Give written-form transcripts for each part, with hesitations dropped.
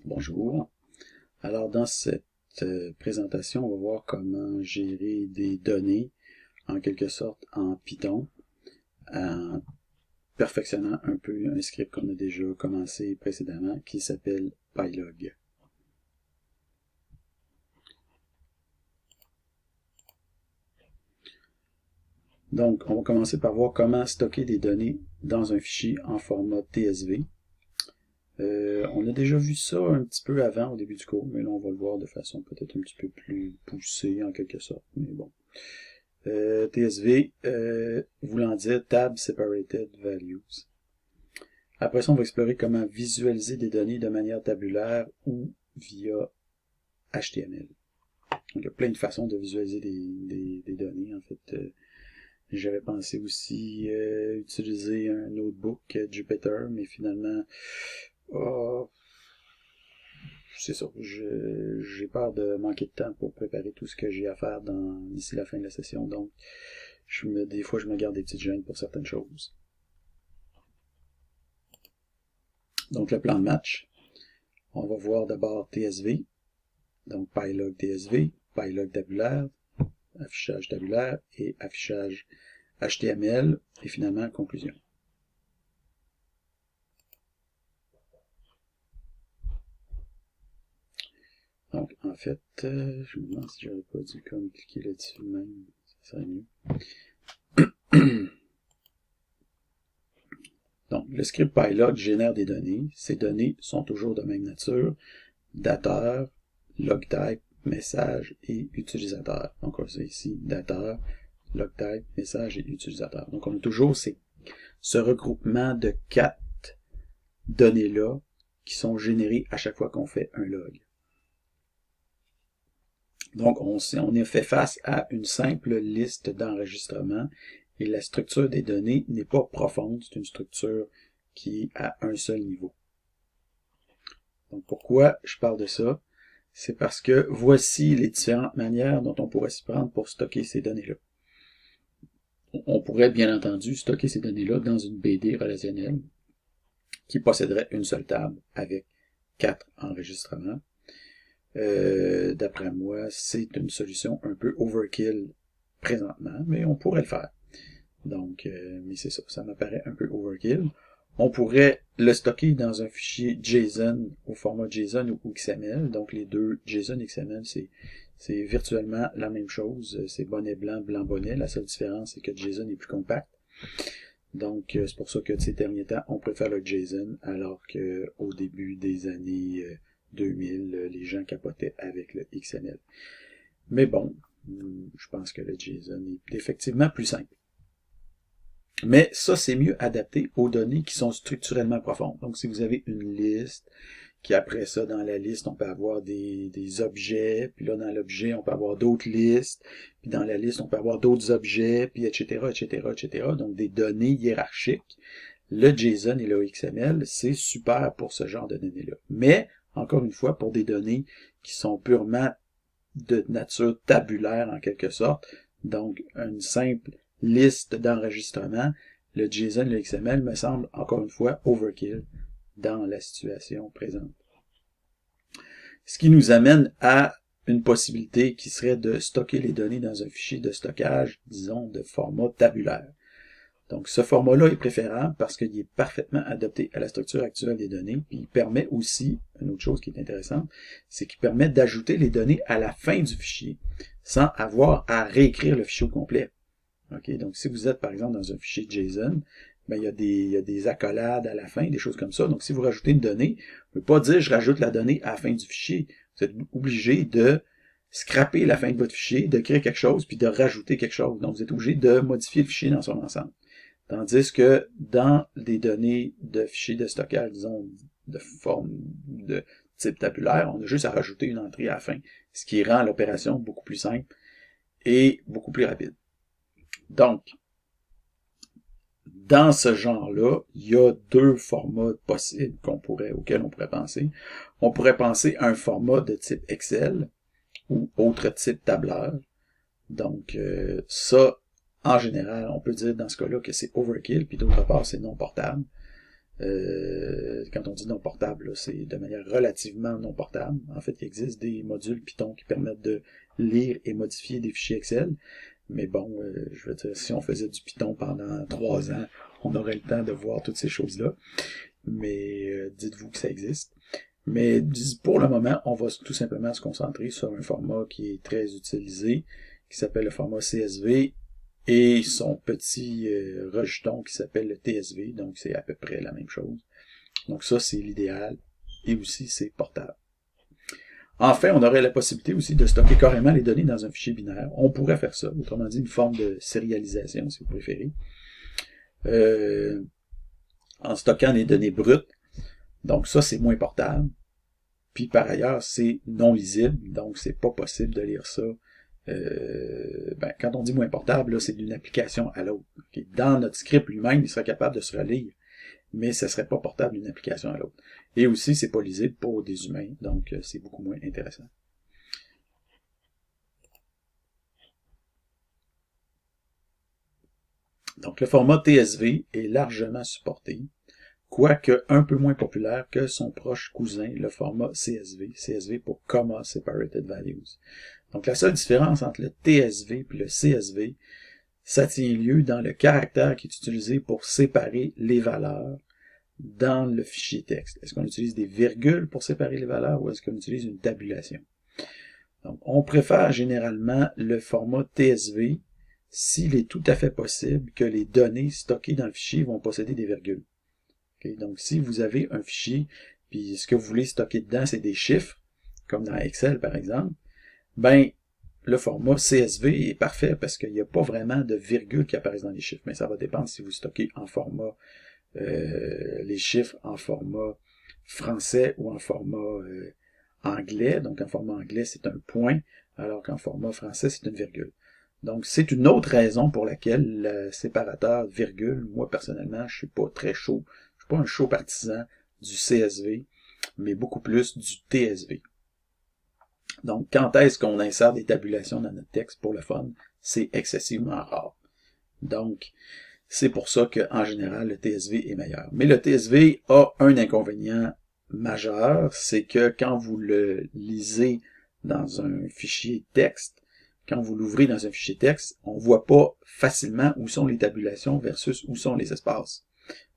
Bonjour. Alors dans cette présentation, on va voir comment gérer des données en quelque sorte en Python, en perfectionnant un peu un script qu'on a déjà commencé précédemment qui s'appelle Pylog. Donc on va commencer par voir comment stocker des données dans un fichier en format TSV. On a déjà vu ça un petit peu avant au début du cours, mais là on va le voir de façon peut-être un petit peu plus poussée en quelque sorte, mais bon. TSV voulant dire Tab Separated Values. Après ça, on va explorer comment visualiser des données de manière tabulaire ou via HTML. Donc, il y a plein de façons de visualiser des données. En fait, j'avais pensé aussi utiliser un notebook Jupyter, mais finalement, c'est ça. J'ai peur de manquer de temps pour préparer tout ce que j'ai à faire d'ici la fin de la session. Donc, des fois, je me garde des petites gênes pour certaines choses. Donc, le plan de match. On va voir d'abord TSV. Donc, Pylog TSV, Pylog tabulaire, affichage tabulaire et affichage HTML. Et finalement, conclusion. Donc, en fait, je me demande si j'aurais pas dû comme cliquer là-dessus même. Ça serait mieux. Donc, le script Pylog génère des données. Ces données sont toujours de même nature. Dateur, logtype, message et utilisateur. Donc, on a ici dateur, logtype, message et utilisateur. Donc, on a toujours ce regroupement de 4 données-là qui sont générées à chaque fois qu'on fait un log. Donc, on est fait face à une simple liste d'enregistrement et la structure des données n'est pas profonde, c'est une structure qui est à un seul niveau. Donc, pourquoi je parle de ça? C'est parce que voici les différentes manières dont on pourrait s'y prendre pour stocker ces données-là. On pourrait bien entendu stocker ces données-là dans une BD relationnelle qui posséderait une seule table avec 4 enregistrements. D'après moi, c'est une solution un peu overkill présentement, mais on pourrait le faire. Donc, mais c'est ça, ça m'apparaît un peu overkill. On pourrait le stocker dans un fichier JSON au format JSON ou XML. Donc, les deux JSON et XML, c'est virtuellement la même chose. C'est bonnet blanc, blanc bonnet. La seule différence, c'est que JSON est plus compact. Donc, c'est pour ça que ces derniers temps, on préfère le JSON, alors qu'au début des années 2000, les gens capotaient avec le XML. Mais bon, je pense que le JSON est effectivement plus simple. Mais ça, c'est mieux adapté aux données qui sont structurellement profondes. Donc, si vous avez une liste, qui après ça, dans la liste, on peut avoir des objets, puis là, dans l'objet, on peut avoir d'autres listes, puis dans la liste, on peut avoir d'autres objets, puis etc., etc., etc. Donc, des données hiérarchiques. Le JSON et le XML, c'est super pour ce genre de données-là. Mais, encore une fois, pour des données qui sont purement de nature tabulaire, en quelque sorte, donc une simple liste d'enregistrement, le JSON, le XML me semble encore une fois overkill dans la situation présente. Ce qui nous amène à une possibilité qui serait de stocker les données dans un fichier de stockage, disons, de format tabulaire. Donc, ce format-là est préférable parce qu'il est parfaitement adapté à la structure actuelle des données, puis il permet aussi, une autre chose qui est intéressante, c'est qu'il permet d'ajouter les données à la fin du fichier, sans avoir à réécrire le fichier au complet. Okay, donc, si vous êtes, par exemple, dans un fichier JSON, ben, il y a des accolades à la fin, des choses comme ça. Donc, si vous rajoutez une donnée, vous ne pouvez pas dire « je rajoute la donnée à la fin du fichier ». Vous êtes obligé de scraper la fin de votre fichier, de créer quelque chose, puis de rajouter quelque chose. Donc, vous êtes obligé de modifier le fichier dans son ensemble. Tandis que dans des données de fichiers de stockage, disons, de forme de type tabulaire, on a juste à rajouter une entrée à la fin, ce qui rend l'opération beaucoup plus simple et beaucoup plus rapide. Donc, dans ce genre-là, il y a deux formats possibles auxquels on pourrait penser. On pourrait penser à un format de type Excel ou autre type tableur. Donc, ça, en général, on peut dire dans ce cas-là que c'est overkill, puis d'autre part, c'est non portable. Quand on dit non portable, c'est de manière relativement non portable. En fait, il existe des modules Python qui permettent de lire et modifier des fichiers Excel. Mais bon, je veux dire, si on faisait du Python pendant 3 ans, on aurait le temps de voir toutes ces choses-là. Mais dites-vous que ça existe. Mais pour le moment, on va tout simplement se concentrer sur un format qui est très utilisé, qui s'appelle le format CSV, et son petit rejeton qui s'appelle le TSV, donc c'est à peu près la même chose. Donc ça, c'est l'idéal, et aussi c'est portable. Enfin, on aurait la possibilité aussi de stocker carrément les données dans un fichier binaire. On pourrait faire ça, autrement dit une forme de sérialisation, si vous préférez, en stockant les données brutes. Donc ça, c'est moins portable. Puis par ailleurs, c'est non lisible, donc c'est pas possible de lire ça. Quand on dit moins portable, c'est d'une application à l'autre. Okay? Dans notre script lui-même, il serait capable de se relire, mais ce serait pas portable d'une application à l'autre. Et aussi, c'est pas lisible pour des humains, donc c'est beaucoup moins intéressant. Donc le format TSV est largement supporté, quoique un peu moins populaire que son proche cousin, le format CSV. CSV pour Comma Separated Values. Donc la seule différence entre le TSV et le CSV, ça tient lieu dans le caractère qui est utilisé pour séparer les valeurs dans le fichier texte. Est-ce qu'on utilise des virgules pour séparer les valeurs ou est-ce qu'on utilise une tabulation? Donc, on préfère généralement le format TSV s'il est tout à fait possible que les données stockées dans le fichier vont posséder des virgules. Okay? Donc, si vous avez un fichier, puis ce que vous voulez stocker dedans, c'est des chiffres, comme dans Excel par exemple, ben, le format CSV est parfait parce qu'il n'y a pas vraiment de virgule qui apparaissent dans les chiffres, mais ça va dépendre si vous stockez en format les chiffres en format français ou en format anglais. Donc en format anglais, c'est un point, alors qu'en format français, c'est une virgule. Donc c'est une autre raison pour laquelle le séparateur virgule, moi personnellement, je suis pas très chaud, je suis pas un chaud partisan du CSV, mais beaucoup plus du TSV. Donc, quand est-ce qu'on insère des tabulations dans notre texte pour le fun? C'est excessivement rare. Donc, c'est pour ça qu'en général, le TSV est meilleur. Mais le TSV a un inconvénient majeur, c'est que quand vous le lisez dans un fichier texte, quand vous l'ouvrez dans un fichier texte, on ne voit pas facilement où sont les tabulations versus où sont les espaces.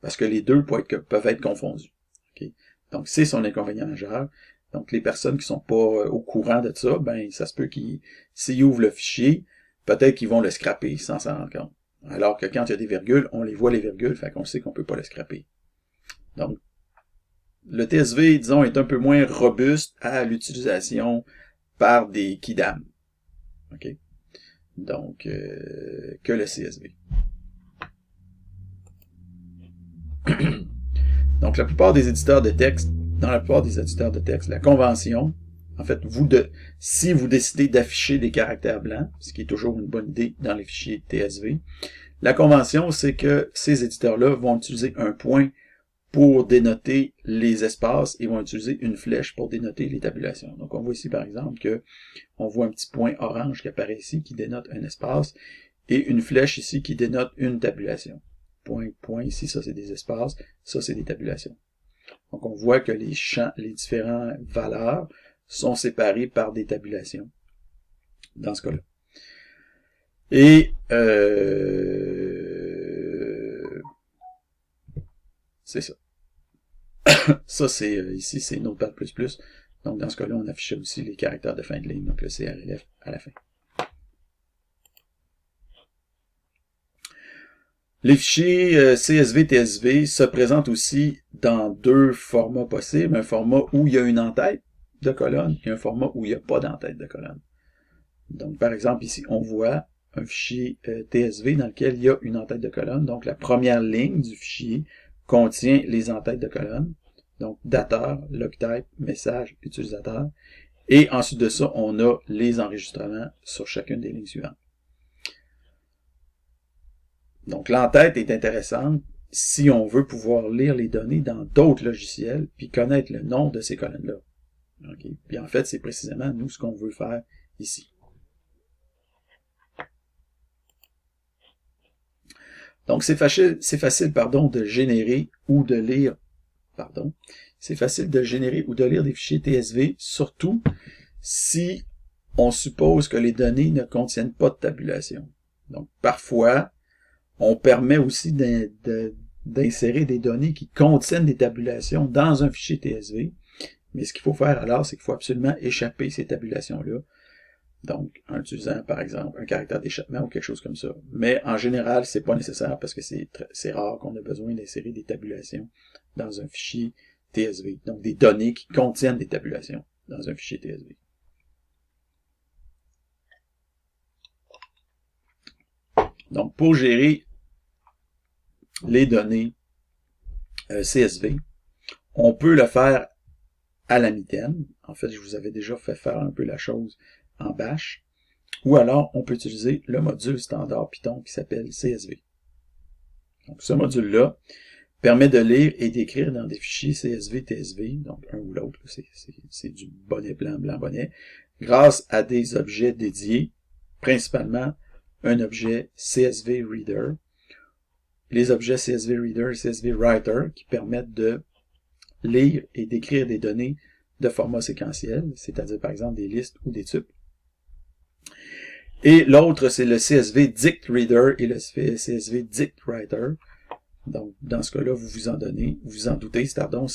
Parce que les deux peuvent être confondus. Okay? Donc, c'est son inconvénient majeur. Donc, les personnes qui sont pas au courant de ça, ben, ça se peut qu'ils, s'ils ouvrent le fichier, peut-être qu'ils vont le scraper sans s'en rendre compte. Alors que quand il y a des virgules, on les voit les virgules, fait qu'on sait qu'on peut pas le scraper. Donc, le TSV, disons, est un peu moins robuste à l'utilisation par des kidam. OK? Donc, que le CSV. Donc, la plupart des éditeurs de texte, dans la plupart des éditeurs de texte, la convention, en fait, si vous décidez d'afficher des caractères blancs, ce qui est toujours une bonne idée dans les fichiers TSV, la convention, c'est que ces éditeurs-là vont utiliser un point pour dénoter les espaces et vont utiliser une flèche pour dénoter les tabulations. Donc, on voit ici, par exemple, que on voit un petit point orange qui apparaît ici, qui dénote un espace, et une flèche ici qui dénote une tabulation. Point ici, ça c'est des espaces, ça c'est des tabulations. Donc on voit que les champs, les différentes valeurs sont séparées par des tabulations dans ce cas-là. Et c'est ça. Ça c'est ici c'est Notepad++. Donc dans ce cas-là, on affichait aussi les caractères de fin de ligne, donc le CRLF à la fin. Les fichiers CSV, TSV se présentent aussi dans deux formats possibles. Un format où il y a une en-tête de colonne et un format où il n'y a pas d'en-tête de colonne. Donc, par exemple, ici, on voit un fichier TSV dans lequel il y a une en-tête de colonne. Donc, la première ligne du fichier contient les en-têtes de colonne. Donc, dateur, logtype, message, utilisateur. Et ensuite de ça, on a les enregistrements sur chacune des lignes suivantes. Donc, l'entête est intéressante si on veut pouvoir lire les données dans d'autres logiciels puis connaître le nom de ces colonnes-là. Okay? Puis en fait, c'est précisément nous ce qu'on veut faire ici. Donc, c'est facile, pardon, de générer ou de lire, pardon, c'est facile de générer ou de lire des fichiers TSV, surtout si on suppose que les données ne contiennent pas de tabulation. Donc, parfois, on permet aussi d'insérer des données qui contiennent des tabulations dans un fichier TSV. Mais ce qu'il faut faire alors, c'est qu'il faut absolument échapper ces tabulations-là. Donc, en utilisant, par exemple, un caractère d'échappement ou quelque chose comme ça. Mais en général, c'est pas nécessaire parce que c'est rare qu'on ait besoin d'insérer des tabulations dans un fichier TSV. Donc, des données qui contiennent des tabulations dans un fichier TSV. Donc, pour gérer les données CSV, on peut le faire à la mitaine. En fait, je vous avais déjà fait faire un peu la chose en bash. Ou alors, on peut utiliser le module standard Python qui s'appelle CSV. Donc, ce module-là permet de lire et d'écrire dans des fichiers CSV, TSV, donc un ou l'autre, c'est du bonnet blanc, blanc bonnet, grâce à des objets dédiés, principalement un objet CSV Reader, les objets CSV Reader et CSV Writer qui permettent de lire et d'écrire des données de format séquentiel, c'est-à-dire par exemple des listes ou des tuples. Et l'autre, c'est le CSV Dict Reader et le CSV Dict Writer. Donc, dans ce cas-là, vous vous en doutez, pardon,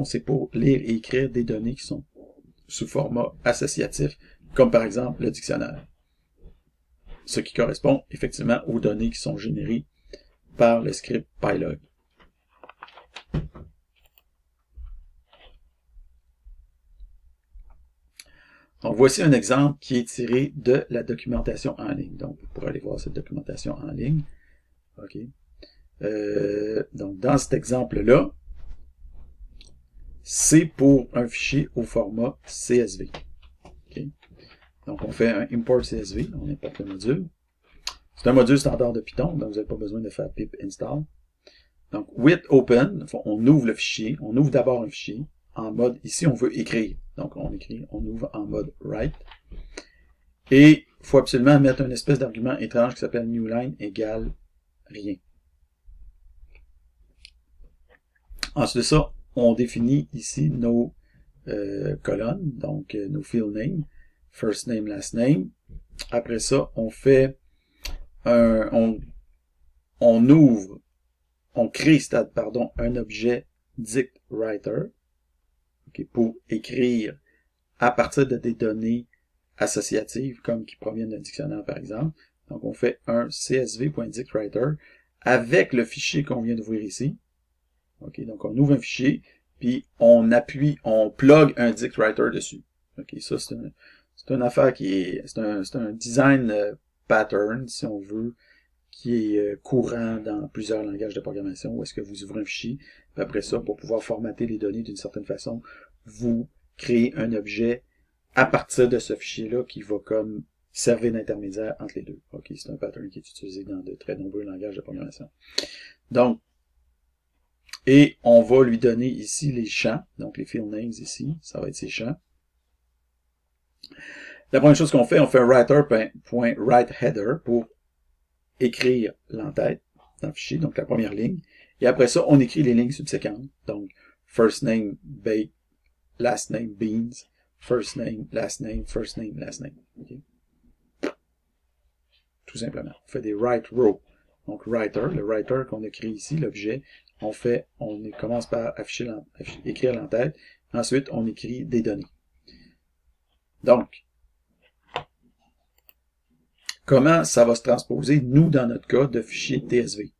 c'est pour lire et écrire des données qui sont sous format associatif, comme par exemple le dictionnaire. Ce qui correspond effectivement aux données qui sont générées par le script Pylog. Donc, voici un exemple qui est tiré de la documentation en ligne. Donc, vous pourrez aller voir cette documentation en ligne. OK. Donc, dans cet exemple-là, c'est pour un fichier au format CSV. Okay. Donc, on fait un import CSV, on importe le module. C'est un module standard de Python, donc vous n'avez pas besoin de faire pip install. Donc, with open, on ouvre le fichier, on ouvre d'abord un fichier en mode, ici on veut écrire. Donc, on ouvre en mode write. Et il faut absolument mettre une espèce d'argument étrange qui s'appelle newline égale rien. Ensuite de ça, on définit ici nos colonnes, donc nos field names, first name, last name. Après ça, on fait on crée un objet dict writer pour écrire à partir de des données associatives comme qui proviennent d'un dictionnaire par exemple. Donc on fait un csv.dictWriter avec le fichier qu'on vient d'ouvrir ici. OK, donc on ouvre un fichier, puis on plug un dictWriter dessus. OK, ça c'est une affaire c'est un design pattern, si on veut, qui est courant dans plusieurs langages de programmation, où est-ce que vous ouvrez un fichier, puis après ça, pour pouvoir formater les données d'une certaine façon, vous créez un objet à partir de ce fichier-là qui va comme servir d'intermédiaire entre les deux. OK, c'est un pattern qui est utilisé dans de très nombreux langages de programmation. Donc, et on va lui donner ici les champs, donc les field names ici, ça va être ces champs. La première chose qu'on fait, on fait un writer.writeHeader pour écrire l'entête dans le fichier, donc la première ligne. Et après ça, on écrit les lignes subséquentes. Donc, first name, bake, last name, beans, first name, last name, first name, last name. Okay. Tout simplement. On fait des write row. Donc, writer, le writer qu'on a créé ici, l'objet, on commence par écrire l'entête. Ensuite, on écrit des données. Donc, comment ça va se transposer, nous, dans notre cas, de fichier TSV?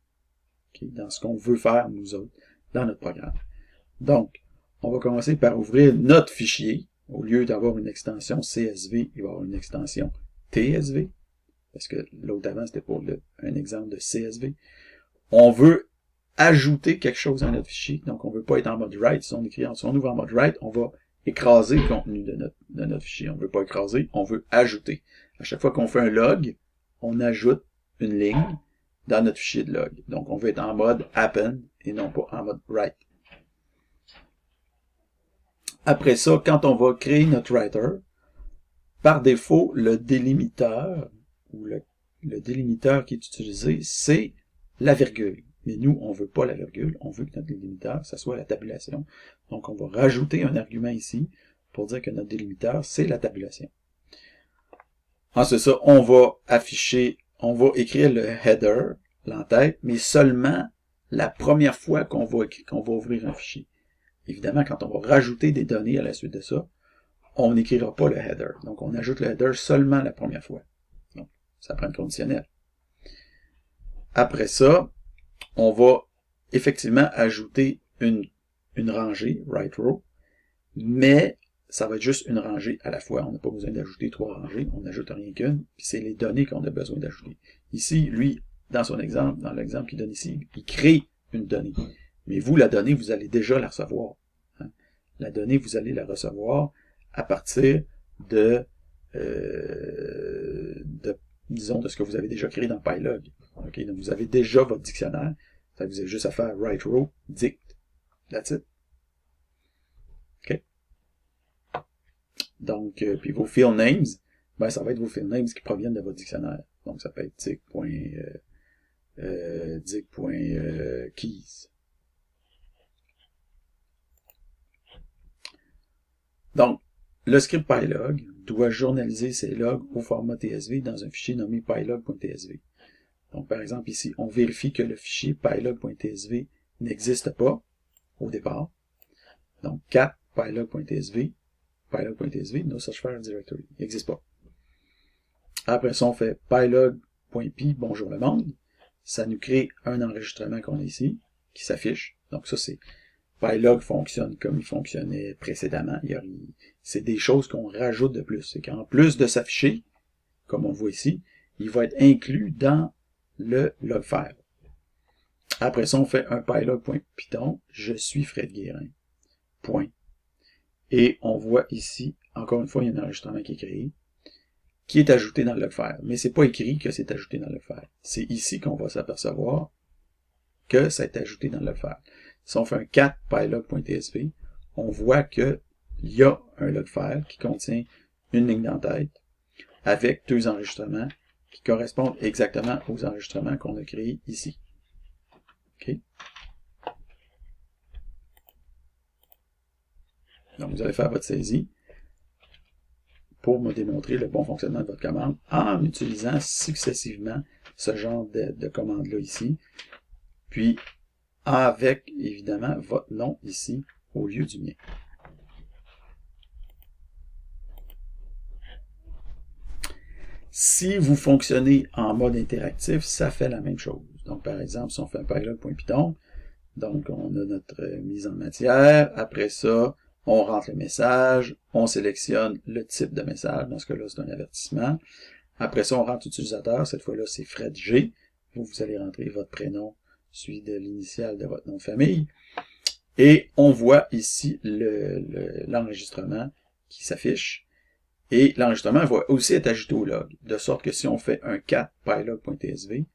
Okay, dans ce qu'on veut faire, nous autres, dans notre programme. Donc, on va commencer par ouvrir notre fichier. Au lieu d'avoir une extension CSV, il va y avoir une extension TSV. Parce que l'autre avant, c'était pour un exemple de CSV. On veut ajouter quelque chose à notre fichier. Donc, on ne veut pas être en mode write. Si on ouvre en mode write, on va écraser le contenu de notre fichier. On ne veut pas écraser, on veut ajouter. À chaque fois qu'on fait un log, on ajoute une ligne dans notre fichier de log. Donc, on veut être en mode append et non pas en mode write. Après ça, quand on va créer notre writer, par défaut, le délimiteur ou le délimiteur qui est utilisé, c'est la virgule. Mais nous, on veut pas la virgule, on veut que notre délimiteur, ça soit la tabulation. Donc, on va rajouter un argument ici pour dire que notre délimiteur, c'est la tabulation. Ensuite ça, on va écrire le header, l'entête, mais seulement la première fois qu'on va ouvrir un fichier. Évidemment, quand on va rajouter des données à la suite de ça, on n'écrira pas le header. Donc, on ajoute le header seulement la première fois. Donc, ça prend le conditionnel. Après ça, on va effectivement ajouter une rangée, right row, mais ça va être juste une rangée à la fois. On n'a pas besoin d'ajouter 3 rangées, on n'ajoute rien qu'une, puis c'est les données qu'on a besoin d'ajouter. Ici, lui, dans son exemple, dans l'exemple qu'il donne ici, il crée une donnée. Mais vous, la donnée, vous allez déjà la recevoir. Hein? La donnée, vous allez la recevoir à partir disons, de ce que vous avez déjà créé dans Pylog. Okay? Donc, vous avez déjà votre dictionnaire. Ça, vous avez juste à faire write row, dict. That's it. OK? Donc, puis vos field names, ben, ça va être vos field names qui proviennent de votre dictionnaire. Donc, ça peut être dict.keys. Donc, le script Pylog doit journaliser ses logs au format TSV dans un fichier nommé pylog.tsv. Donc, par exemple, ici, on vérifie que le fichier pylog.tsv n'existe pas au départ. Donc, cat pylog.tsv, no such file directory, il n'existe pas. Après ça, on fait pylog.py, bonjour le monde. Ça nous crée un enregistrement qu'on a ici, qui s'affiche. Donc, ça, c'est Pylog fonctionne comme il fonctionnait précédemment. C'est des choses qu'on rajoute de plus. C'est qu'en plus de s'afficher, comme on voit ici, il va être inclus dans le log file. Après ça, on fait un pylog.python, je suis Fred Guérin. Point. Et on voit ici, encore une fois, il y a un enregistrement qui est créé, qui est ajouté dans le log file. Mais c'est pas écrit que c'est ajouté dans le log file. C'est ici qu'on va s'apercevoir que ça est ajouté dans le log file. Si on fait un cat pylog.tsv, on voit qu'il y a un log file qui contient une ligne d'entête avec 2 enregistrements qui correspondent exactement aux enregistrements qu'on a créés ici. OK? Donc, vous allez faire votre saisie pour me démontrer le bon fonctionnement de votre commande en utilisant successivement ce genre de commande-là ici. Puis, avec, évidemment, votre nom ici au lieu du mien. Si vous fonctionnez en mode interactif, ça fait la même chose. Donc, par exemple, si on fait un pylog.python, donc on a notre mise en matière. Après ça, on rentre le message, on sélectionne le type de message. Dans ce cas-là, c'est un avertissement. Après ça, on rentre l'utilisateur. Cette fois-là, c'est Fred G. Vous allez rentrer votre prénom, suivi de l'initiale de votre nom de famille. Et on voit ici l'enregistrement qui s'affiche. Et l'enregistrement va aussi être ajouté au log. De sorte que si on fait un cat pylog.tsv,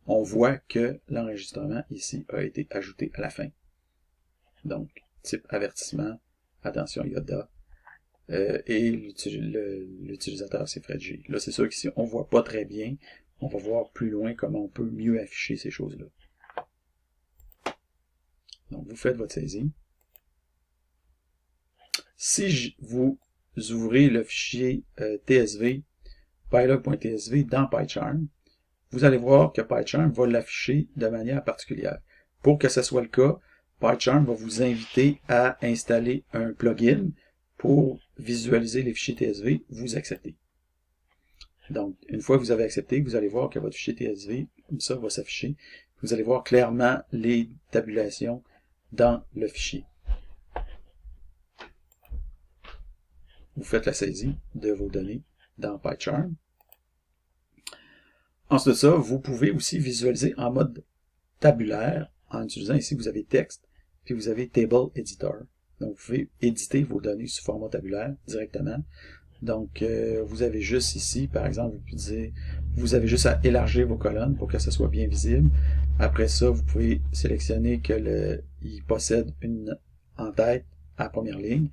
on voit que l'enregistrement ici a été ajouté à la fin. Donc, type avertissement, attention Yoda, et l'utilisateur c'est Fred G. Là, c'est sûr qu'ici, on ne voit pas très bien. On va voir plus loin comment on peut mieux afficher ces choses-là. Donc, vous faites votre saisie. Si vous ouvrez le fichier TSV, pylog.tsv dans PyCharm, vous allez voir que PyCharm va l'afficher de manière particulière. Pour que ce soit le cas, PyCharm va vous inviter à installer un plugin pour visualiser les fichiers TSV, vous acceptez. Donc, une fois que vous avez accepté, vous allez voir que votre fichier TSV, comme ça, va s'afficher. Vous allez voir clairement les tabulations dans le fichier. Vous faites la saisie de vos données dans PyCharm. Ensuite de ça, vous pouvez aussi visualiser en mode tabulaire en utilisant ici, vous avez texte, puis vous avez Table Editor. Donc, vous pouvez éditer vos données sous format tabulaire directement. Donc, vous avez juste ici, par exemple, vous pouvez dire, vous avez juste à élargir vos colonnes pour que ça soit bien visible. Après ça, vous pouvez sélectionner que il possède une en-tête à la première ligne.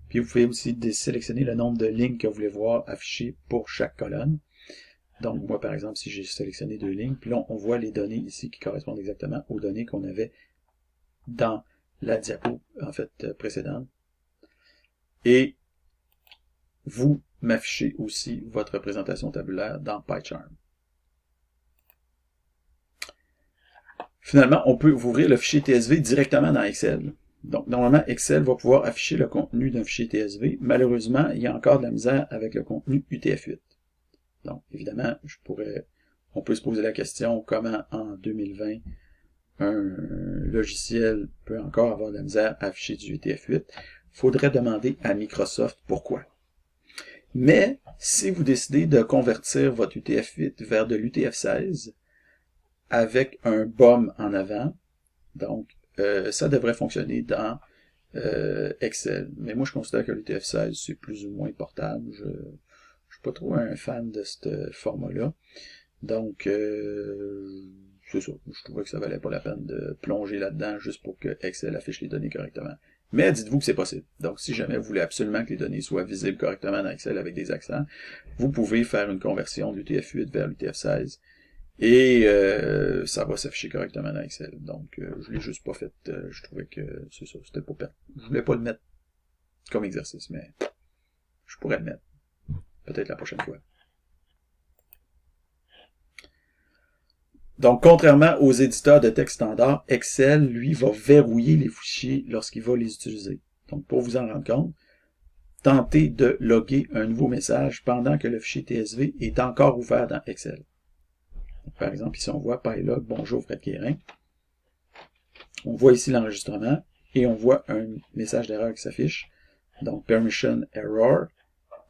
Puis vous pouvez aussi sélectionner le nombre de lignes que vous voulez voir affichées pour chaque colonne. Donc, moi, par exemple, si j'ai sélectionné 2 lignes, puis là, on voit les données ici qui correspondent exactement aux données qu'on avait dans la diapo, en fait, précédente. Et vous m'affichez aussi votre représentation tabulaire dans PyCharm. Finalement, on peut ouvrir le fichier TSV directement dans Excel. Donc, normalement, Excel va pouvoir afficher le contenu d'un fichier TSV. Malheureusement, il y a encore de la misère avec le contenu UTF-8. Donc, évidemment, on peut se poser la question comment en 2020 un logiciel peut encore avoir de la misère à afficher du UTF-8. Il faudrait demander à Microsoft pourquoi. Mais, si vous décidez de convertir votre UTF-8 vers de l'UTF-16 avec un BOM en avant, donc ça devrait fonctionner dans Excel. Mais moi, je considère que l'UTF-16, c'est plus ou moins portable. Je suis pas trop un fan de ce format-là. Donc, c'est ça. Je trouvais que ça valait pas la peine de plonger là-dedans juste pour que Excel affiche les données correctement. Mais dites-vous que c'est possible. Donc, si jamais vous voulez absolument que les données soient visibles correctement dans Excel avec des accents, vous pouvez faire une conversion de l'UTF-8 vers l'UTF-16 et ça va s'afficher correctement dans Excel. Donc, je l'ai juste pas fait. Je trouvais que c'est ça, c'était pas perte. Je voulais pas le mettre comme exercice, mais je pourrais le mettre. Peut-être la prochaine fois. Donc, contrairement aux éditeurs de texte standard, Excel, lui, va verrouiller les fichiers lorsqu'il va les utiliser. Donc, pour vous en rendre compte, tentez de loguer un nouveau message pendant que le fichier TSV est encore ouvert dans Excel. Donc, par exemple, ici, on voit PyLog, bonjour Fred Guérin. On voit ici l'enregistrement et on voit un message d'erreur qui s'affiche. Donc, permission error,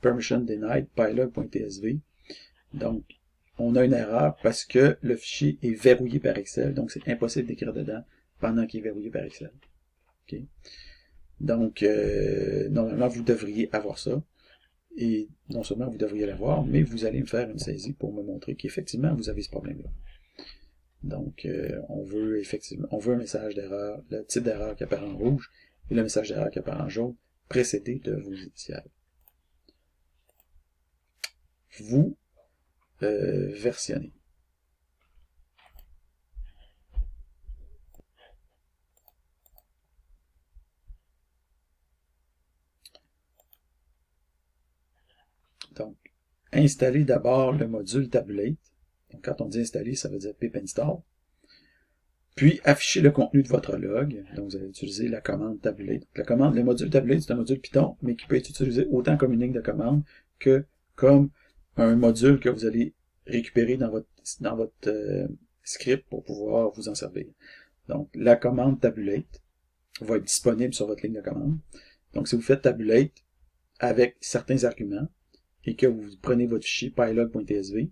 permission denied, pylog.tsv. Donc, on a une erreur parce que le fichier est verrouillé par Excel, donc c'est impossible d'écrire dedans pendant qu'il est verrouillé par Excel. Okay? Donc, normalement, vous devriez avoir ça. Et non seulement vous devriez l'avoir, mais vous allez me faire une saisie pour me montrer qu'effectivement, vous avez ce problème-là. Donc, on veut un message d'erreur, le type d'erreur qui apparaît en rouge, et le message d'erreur qui apparaît en jaune, précédé de vos initiales. Vous versionnez. Donc, installez d'abord le module Tabulate. Donc, quand on dit installer, ça veut dire pip install. Puis, affichez le contenu de votre log. Donc, vous allez utiliser la commande Tabulate. Donc, le module Tabulate, c'est un module Python, mais qui peut être utilisé autant comme une ligne de commande que comme un module que vous allez récupérer dans votre script pour pouvoir vous en servir. Donc, la commande Tabulate va être disponible sur votre ligne de commande. Donc, si vous faites Tabulate avec certains arguments et que vous prenez votre fichier pylog.tsv,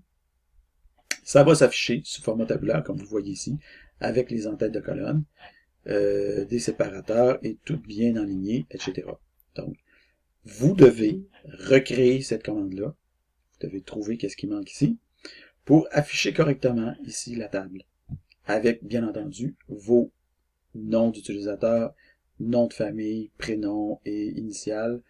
ça va s'afficher sous format tabulaire, comme vous voyez ici, avec les entêtes de colonne, des séparateurs et tout bien enligné, etc. Donc, vous devez recréer cette commande-là. Vous devez trouver qu'est-ce qui manque ici pour afficher correctement ici la table. Avec, bien entendu, vos noms d'utilisateurs, nom de famille, prénom et initiales,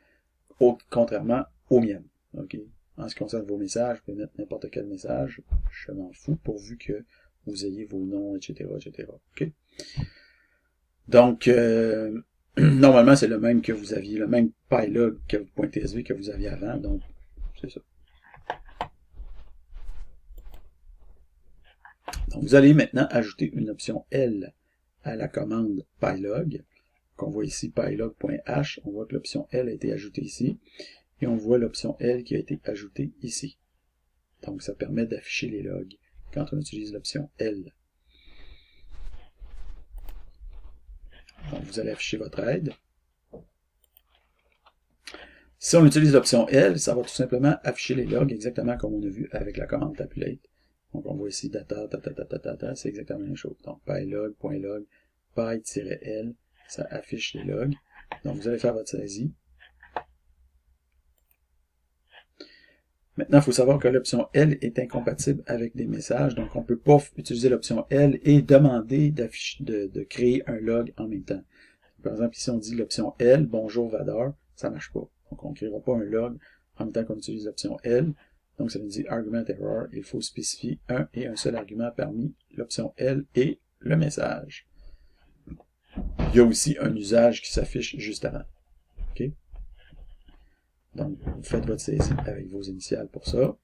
contrairement aux miennes. Okay? En ce qui concerne vos messages, vous pouvez mettre n'importe quel message, je m'en fous, pourvu que vous ayez vos noms, etc., etc. Okay? Donc, normalement, c'est le même que vous aviez, le même pylog que .tsv que vous aviez avant, donc c'est ça. Donc, vous allez maintenant ajouter une option L à la commande pylog. On voit ici pylog.h, on voit que l'option L a été ajoutée ici, et on voit l'option L qui a été ajoutée ici. Donc, ça permet d'afficher les logs quand on utilise l'option L. Donc, vous allez afficher votre aide. Si on utilise l'option L, ça va tout simplement afficher les logs exactement comme on a vu avec la commande tabulate. Donc, on voit ici data, c'est exactement la même chose. Donc, pylog.log, py-l, ça affiche les logs. Donc, vous allez faire votre saisie. Maintenant, il faut savoir que l'option L est incompatible avec des messages, donc on ne peut pas utiliser l'option L et demander de créer un log en même temps. Par exemple, ici on dit l'option L, bonjour Vador, ça ne marche pas. Donc on ne créera pas un log en même temps qu'on utilise l'option L. Donc, ça nous dit argument error. Il faut spécifier un et un seul argument parmi l'option L et le message. Il y a aussi un usage qui s'affiche juste avant. OK? Donc, vous faites votre saisie avec vos initiales pour ça.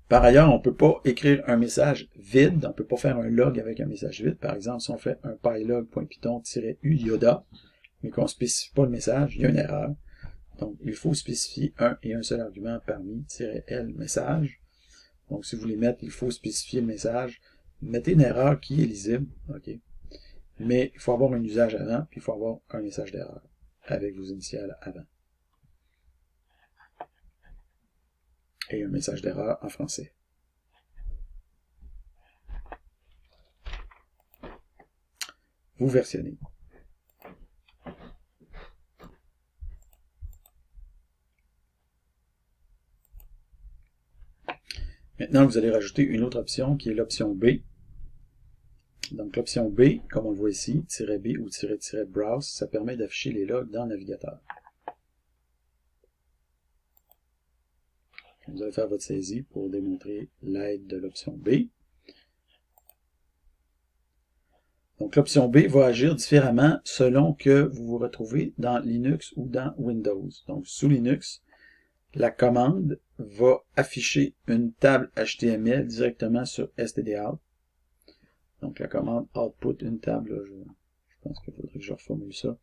Par ailleurs, on ne peut pas écrire un message vide. On ne peut pas faire un log avec un message vide. Par exemple, si on fait un pylog.python-u yoda, mais qu'on ne spécifie pas le message, il y a une erreur. Donc, il faut spécifier un et un seul argument parmi -l message. Donc, si vous voulez mettre, il faut spécifier le message. Mettez une erreur qui est lisible. OK. Mais il faut avoir un usage avant, puis il faut avoir un message d'erreur avec vos initiales avant. Et un message d'erreur en français. Vous versionnez. Maintenant, vous allez rajouter une autre option qui est l'option B. Donc, l'option B, comme on le voit ici, -B ou -browse, ça permet d'afficher les logs dans le navigateur. Vous allez faire votre saisie pour démontrer l'aide de l'option B. Donc, l'option B va agir différemment selon que vous vous retrouvez dans Linux ou dans Windows. Donc, sous Linux, la commande va afficher une table HTML directement sur stdout. Donc, la commande output une table, là, je pense qu'il faudrait que je reformule ça,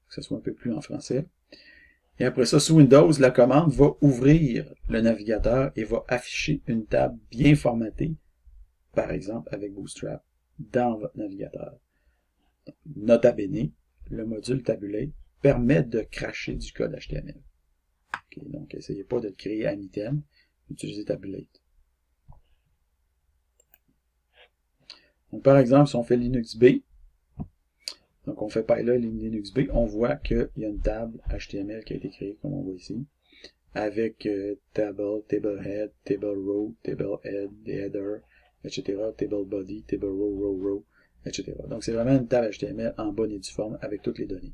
que ce soit un peu plus en français. Et après ça, sous Windows, la commande va ouvrir le navigateur et va afficher une table bien formatée, par exemple avec Bootstrap, dans votre navigateur. Donc, nota bene, le module tabulate permet de cracher du code HTML. Okay, donc, essayez pas de le créer à item, utilisez tabulate. Donc, par exemple, si on fait Linux B, donc on fait pylog Linux B, on voit qu'il y a une table HTML qui a été créée, comme on voit ici, avec table, table head, table row, table head, header, etc., table body, table row, etc. Donc c'est vraiment une table HTML en bonne et due forme avec toutes les données.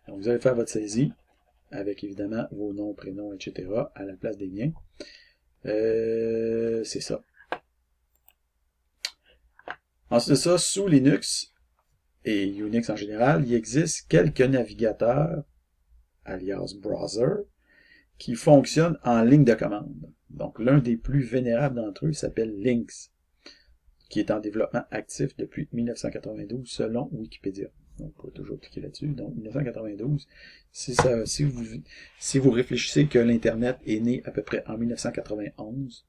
Donc vous allez faire votre saisie avec évidemment vos noms, prénoms, etc. à la place des miens. C'est ça. Ensuite de ça, sous Linux et Unix en général, il existe quelques navigateurs, alias browser, qui fonctionnent en ligne de commande. Donc l'un des plus vénérables d'entre eux s'appelle Lynx, qui est en développement actif depuis 1992 selon Wikipédia. Donc, on peut toujours cliquer là-dessus. Donc, 1992, si vous réfléchissez que l'Internet est né à peu près en 1991,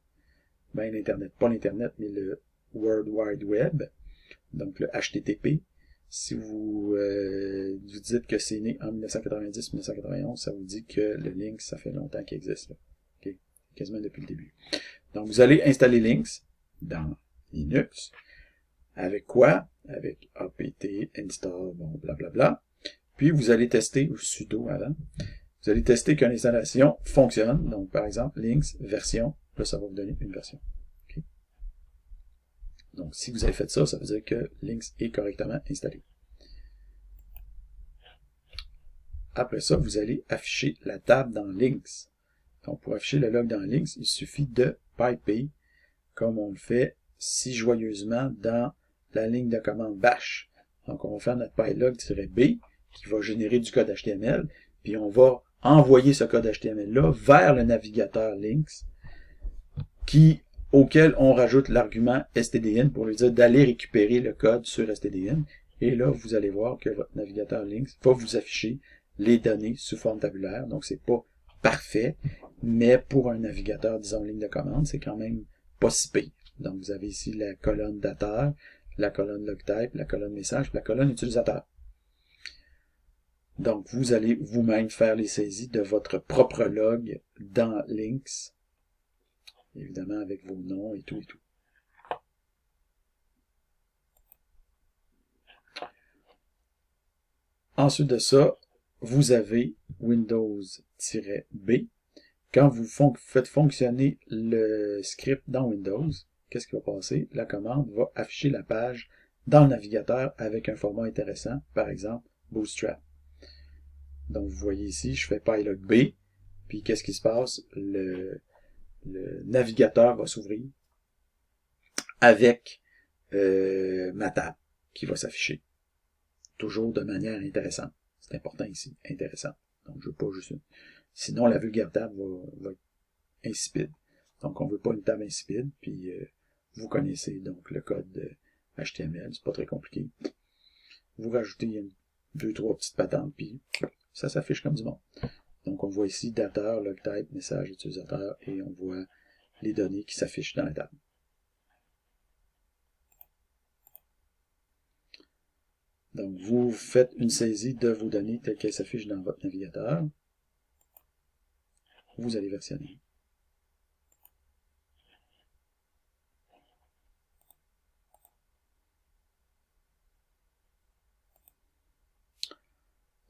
ben l'Internet, pas l'Internet, mais le World Wide Web, donc le HTTP, si vous dites que c'est né en 1990-1991, ça vous dit que le Lynx, ça fait longtemps qu'il existe. Là. Okay? Quasiment depuis le début. Donc, vous allez installer Lynx dans Linux. Avec quoi? Avec apt, install, bon, blablabla. Puis, vous allez tester, ou sudo avant, vous allez tester que l'installation fonctionne. Donc, par exemple, Lynx, version, là, ça va vous donner une version. Okay? Donc, si vous avez fait ça, ça veut dire que Lynx est correctement installé. Après ça, vous allez afficher la table dans Lynx. Donc, pour afficher le log dans Lynx, il suffit de piper, comme on le fait si joyeusement dans la ligne de commande bash. Donc, on va faire notre pylog-b qui va générer du code HTML, puis on va envoyer ce code HTML-là vers le navigateur Lynx, auquel on rajoute l'argument stdin pour lui dire d'aller récupérer le code sur stdin. Et là, vous allez voir que votre navigateur Lynx va vous afficher les données sous forme tabulaire. Donc, c'est pas parfait, mais pour un navigateur, disons, ligne de commande, c'est quand même pas si pire. Donc, vous avez ici la colonne dateur, la colonne logtype, la colonne message, la colonne utilisateur. Donc, vous allez vous-même faire les saisies de votre propre log dans Lynx, évidemment avec vos noms et tout et tout. Ensuite de ça, vous avez Windows-B. Quand vous faites fonctionner le script dans Windows, qu'est-ce qui va passer? La commande va afficher la page dans le navigateur avec un format intéressant, par exemple Bootstrap. Donc vous voyez ici, je fais pylog B, Puis qu'est-ce qui se passe? Le navigateur va s'ouvrir avec ma table qui va s'afficher. Toujours de manière intéressante. C'est important ici, intéressant. Donc je veux pas juste une. Sinon la vulgaire table va être insipide. Donc on veut pas une table insipide. Puis vous connaissez donc le code HTML, c'est pas très compliqué. Vous rajoutez deux, trois petites patentes, puis ça s'affiche comme du monde. Donc on voit ici dateur, log type, message utilisateur, et on voit les données qui s'affichent dans la table. Donc vous faites une saisie de vos données telles qu'elles s'affichent dans votre navigateur. Vous allez versionner.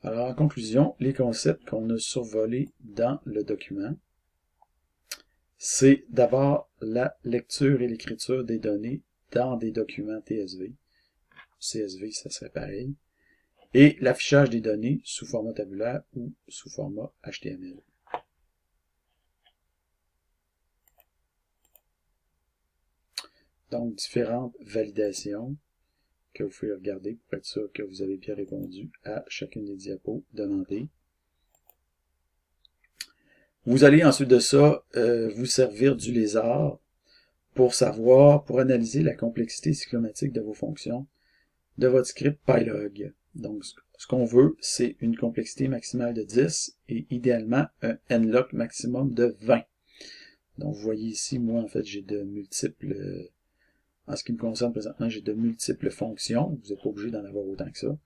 Alors, en conclusion, les concepts qu'on a survolés dans le document, c'est d'abord la lecture et l'écriture des données dans des documents TSV. CSV, ça serait pareil. Et l'affichage des données sous format tabulaire ou sous format HTML. Donc, différentes validations que vous pouvez regarder pour être sûr que vous avez bien répondu à chacune des diapos demandées. Vous allez ensuite de ça vous servir du lézard pour analyser la complexité cyclomatique de vos fonctions de votre script Pylog. Donc, ce qu'on veut, c'est une complexité maximale de 10 et idéalement un nlock maximum de 20. Donc, vous voyez ici, moi, en fait, j'ai de multiples... En ce qui me concerne présentement, j'ai de multiples fonctions. Vous n'êtes pas obligé d'en avoir autant que ça.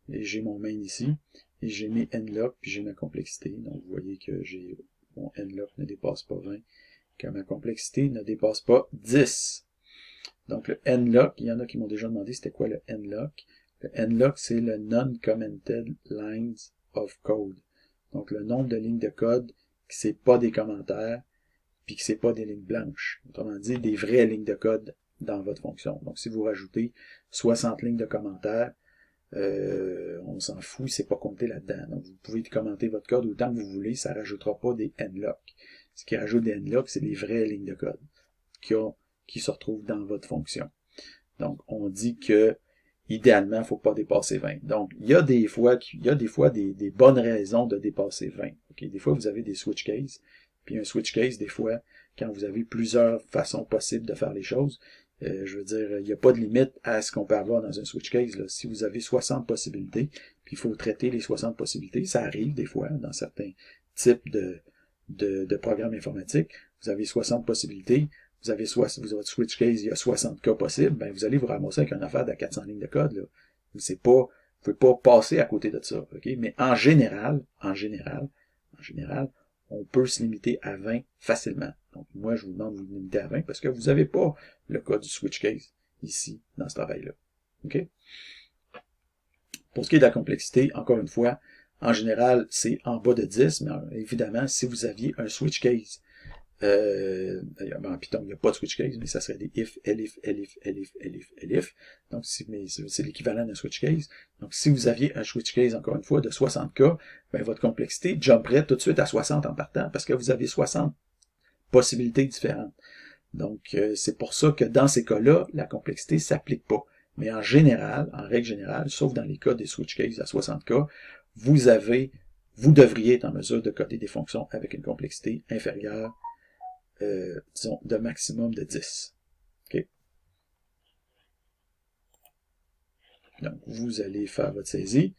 Et j'ai mon main ici. Et j'ai mes nlock, puis j'ai ma complexité. Donc, vous voyez que mon nlock ne dépasse pas 20, que ma complexité ne dépasse pas 10. Donc, le nlock, il y en a qui m'ont déjà demandé c'était quoi le nlock. Le nlock, c'est le Non-Commented Lines of Code. Donc, le nombre de lignes de code qui c'est pas des commentaires, puis que c'est pas des lignes blanches. Autrement dit, des vraies lignes de code dans votre fonction. Donc, si vous rajoutez 60 lignes de commentaires, on s'en fout, c'est pas compté là-dedans. Donc, vous pouvez commenter votre code autant que vous voulez, ça rajoutera pas des nlock. Ce qui rajoute des nlock, c'est des vraies lignes de code qui se retrouvent dans votre fonction. Donc, on dit que idéalement, il ne faut pas dépasser 20. Donc, il y a des fois des bonnes raisons de dépasser 20. Okay? Des fois, vous avez des switch cases. Puis un switch case, des fois, quand vous avez plusieurs façons possibles de faire les choses, je veux dire, il n'y a pas de limite à ce qu'on peut avoir dans un switch case. Là. Si vous avez 60 possibilités, puis il faut traiter les 60 possibilités, ça arrive des fois dans certains types de programmes informatiques. Vous avez 60 possibilités, vous avez votre switch case, il y a 60 cas possibles, ben vous allez vous ramasser avec une affaire de 400 lignes de code. Là. Vous pouvez pas passer à côté de ça. Okay? Mais en général, on peut se limiter à 20 facilement. Donc, moi, je vous demande de vous limiter à 20 parce que vous n'avez pas le cas du switch case ici, dans ce travail-là. OK? Pour ce qui est de la complexité, encore une fois, en général, c'est en bas de 10, mais évidemment, si vous aviez un switch case, en Python, il n'y a pas de switch case, mais ça serait des if, elif, elif, elif, elif, elif. Donc, c'est l'équivalent d'un switch case. Donc, si vous aviez un switch case, encore une fois, de 60 cas, ben, votre complexité jumperait tout de suite à 60 en partant, parce que vous avez 60 possibilités différentes. Donc, c'est pour ça que dans ces cas-là, la complexité ne s'applique pas. Mais en général, en règle générale, sauf dans les cas des switch cases à 60 cas, vous devriez être en mesure de coder des fonctions avec une complexité inférieure disons, de maximum de 10. Okay? Donc, vous allez faire votre saisie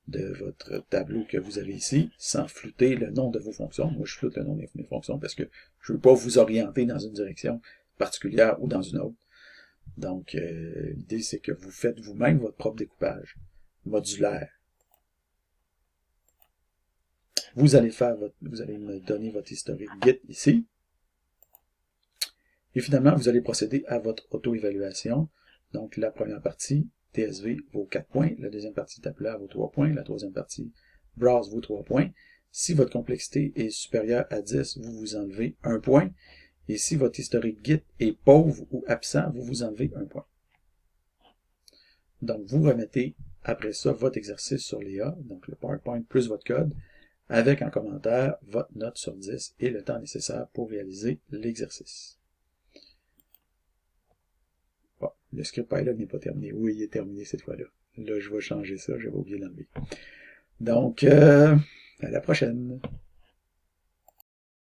de votre tableau que vous avez ici, sans flouter le nom de vos fonctions. Moi, je floute le nom de mes fonctions parce que je ne veux pas vous orienter dans une direction particulière ou dans une autre. Donc, l'idée, c'est que vous faites vous-même votre propre découpage modulaire. Vous allez me donner votre historique Git ici. Et finalement, vous allez procéder à votre auto-évaluation. Donc, la première partie, TSV, vaut 4 points. La deuxième partie, tabulaire, vaut 3 points. La troisième partie, browse, vaut 3 points. Si votre complexité est supérieure à 10, vous vous enlevez 1 point. Et si votre historique Git est pauvre ou absent, vous vous enlevez 1 point. Donc, vous remettez après ça votre exercice sur Léa, donc le PowerPoint plus votre code, avec en commentaire votre note sur 10 et le temps nécessaire pour réaliser l'exercice. Bon, le script Pylon n'est pas terminé. Oui, il est terminé cette fois-là. Là, je vais changer ça, j'avais oublié d'enlever. Donc, à la prochaine!